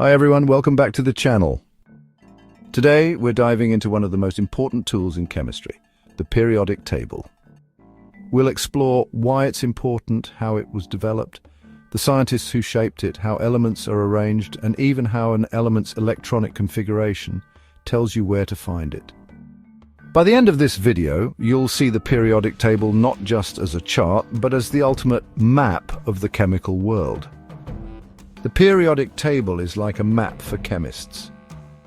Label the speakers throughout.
Speaker 1: Hi everyone, welcome back to the channel. Today we're diving into one of the most important tools in chemistry, the periodic table. We'll explore why it's important, how it was developed, the scientists who shaped it, how elements are arranged, and even how an element's electronic configuration tells you where to find it. By the end of this video, you'll see the periodic table not just as a chart, but as the ultimate map of the chemical world. The periodic table is like a map for chemists.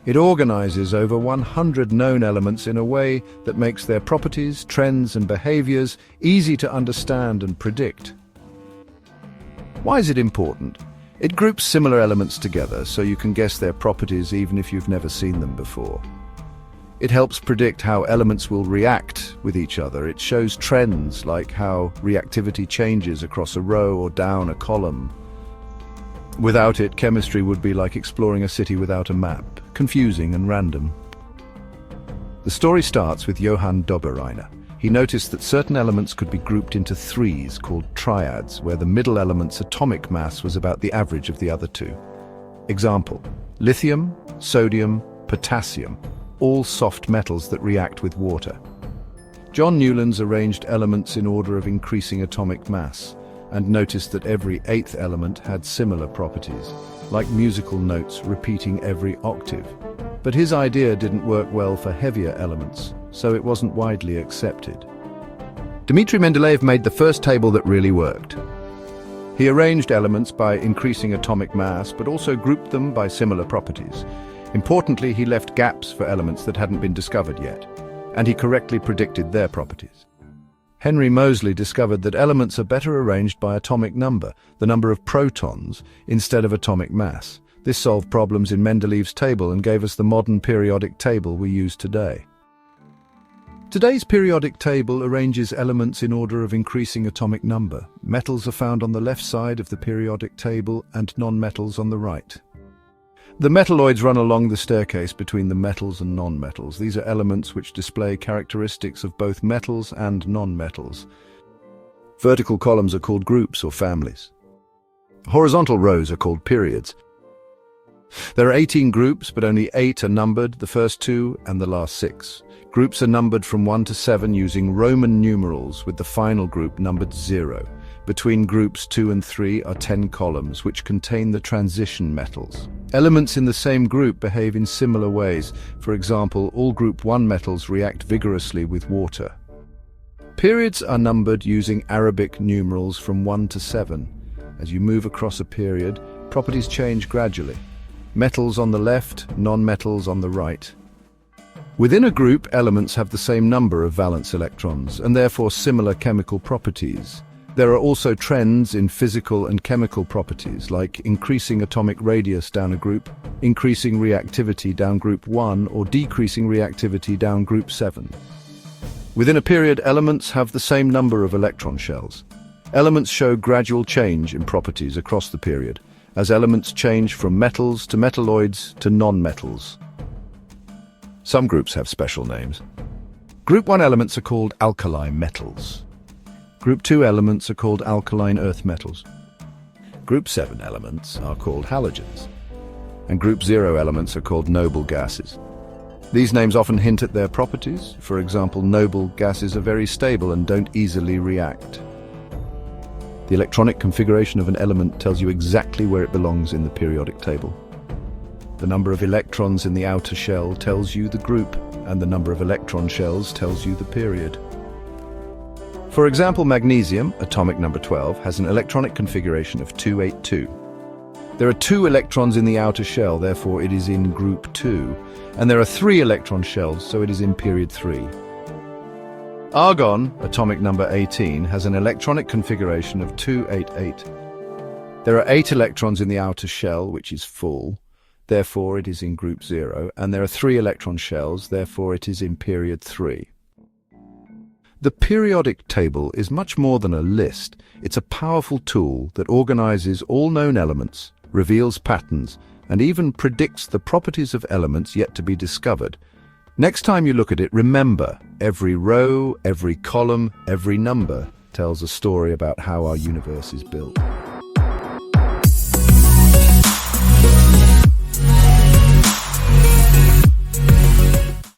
Speaker 1: It organizes over 100 known elements in a way that makes their properties, trends, and behaviors easy to understand and predict. Why is it important? It groups similar elements together so you can guess their properties even if you've never seen them before. It helps predict how elements will react with each other. It shows trends like how reactivity changes across a row or down a column. Without it, chemistry would be like exploring a city without a map, confusing and random. The story starts with Johann Dobereiner. He noticed that certain elements could be grouped into threes called triads, where the middle element's atomic mass was about the average of the other two. Example: lithium, sodium, potassium, all soft metals that react with water. John Newlands arranged elements in order of increasing atomic mass, and noticed that every eighth element had similar properties, like musical notes repeating every octave. But his idea didn't work well for heavier elements, so it wasn't widely accepted. Dmitri Mendeleev made the first table that really worked. He arranged elements by increasing atomic mass, but also grouped them by similar properties. Importantly, he left gaps for elements that hadn't been discovered yet, and he correctly predicted their properties. Moseley discovered that elements are better arranged by atomic number, the number of protons, instead of atomic mass. This solved problems in Mendeleev's table and gave us the modern periodic table we use today. Today's periodic table arranges elements in order of increasing atomic number. Metals are found on the left side of the periodic table and non-metals on the right. The metalloids run along the staircase between the metals and non-metals. These are elements which display characteristics of both metals and non-metals. Vertical columns are called groups or families. Horizontal rows are called periods. There are 18 groups, but only 8 are numbered, the first 2 and the last 6. Groups are numbered from 1 to 7 using Roman numerals, with the final group numbered 0. Between groups 2 and 3 are 10 columns, which contain the transition metals. Elements in the same group behave in similar ways. For example, all group 1 metals react vigorously with water. Periods are numbered using Arabic numerals from 1 to 7. As you move across a period, properties change gradually. Metals on the left, non-metals on the right. Within a group, elements have the same number of valence electrons, and therefore similar chemical properties. There are also trends in physical and chemical properties, like increasing atomic radius down a group, increasing reactivity down group 1, or decreasing reactivity down group 7. Within a period, elements have the same number of electron shells. Elements show gradual change in properties across the period, as elements change from metals to metalloids to non-metals. Some groups have special names. Group 1 elements are called alkali metals. Group 2 elements are called alkaline earth metals. Group 7 elements are called halogens. And Group 0 elements are called noble gases. These names often hint at their properties. For example, noble gases are very stable and don't easily react. The electronic configuration of an element tells you exactly where it belongs in the periodic table. The number of electrons in the outer shell tells you the group, and the number of electron shells tells you the period. For example, magnesium, atomic number 12, has an electronic configuration of 282. There are 2 electrons in the outer shell, therefore it is in group 2, and there are 3 electron shells, so it is in period 3. Argon, atomic number 18, has an electronic configuration of 288. There are 8 electrons in the outer shell, which is full, therefore it is in group 0, and there are 3 electron shells, therefore it is in period 3. The periodic table is much more than a list. It's a powerful tool that organizes all known elements, reveals patterns, and even predicts the properties of elements yet to be discovered. Next time you look at it, remember, every row, every column, every number tells a story about how our universe is built.